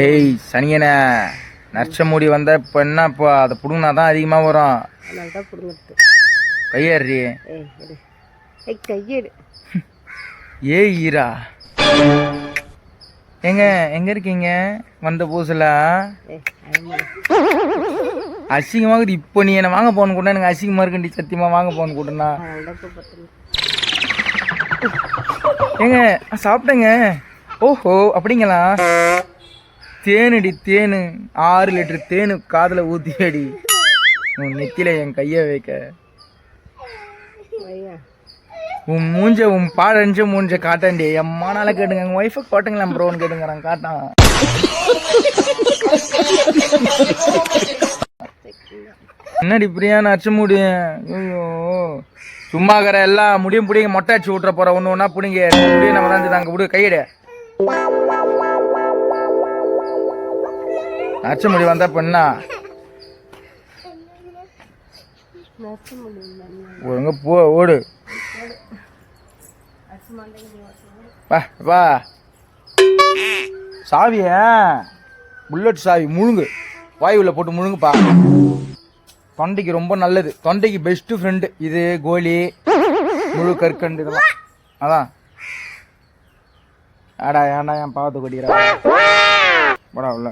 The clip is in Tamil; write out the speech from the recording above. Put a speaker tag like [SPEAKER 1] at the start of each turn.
[SPEAKER 1] ஏய் சனியன நர்ச்ச மூடி வந்த இப்போ என்ன இப்போ அதை பிடுங்கினா தான் அதிகமாக வரும். கையேறி
[SPEAKER 2] கையேடு
[SPEAKER 1] ஏய் ஈரா எங்க எங்க இருக்கீங்க? வந்த பூசுல அசிங்கமாகுது. இப்போ நீ என்ன வாங்க போன கூட எனக்கு அசிங்கமா இருக்குண்டி. சத்தியமா வாங்க போன கூடனா ஏங்க சாப்பிட்டேங்க. ஓஹோ அப்படிங்களா? தேனுடி தேனு 6 லிட்டர் தேனு காதில் ஊற்றி அடி உன் நெத்தியில என் கையை வைக்க. உன் மூஞ்ச உன் பாடஞ்ச மூஞ்ச காட்டாண்டி எம்மானால கேட்டுங்க. எங்கள் ஒய்ஃபை காட்டுங்களேன் ப்ரோன்னு கேட்டுங்கிறான். காட்டான் என்னடி பிரியாணி அச்சு முடியும். ஐயோ சும்மா இருக்கிற எல்லாம் முடியும் பிடிங்க. மொட்டை அடிச்சு விட்ற போற ஒன்று ஒன்றா பிடிங்க. முடியும் நம்ம தான் நாங்கள் விடு கையிட நச்சு முடி வந்தா பெண்ணா ஒழுங்க போ ஓடு வா. சாவிய புல்லட் சாவி முழுங்கு. வாயுவில் போட்டு முழுங்குப்பா. தொண்டைக்கு ரொம்ப நல்லது. தொண்டைக்கு பெஸ்ட் ஃப்ரெண்டு இது. கோலி முழு கற்கண்டு இதெல்லாம் அதான். ஆடா ஏன்டா என் பாவத்தை கொடிக்கிறா போடா உள்ள.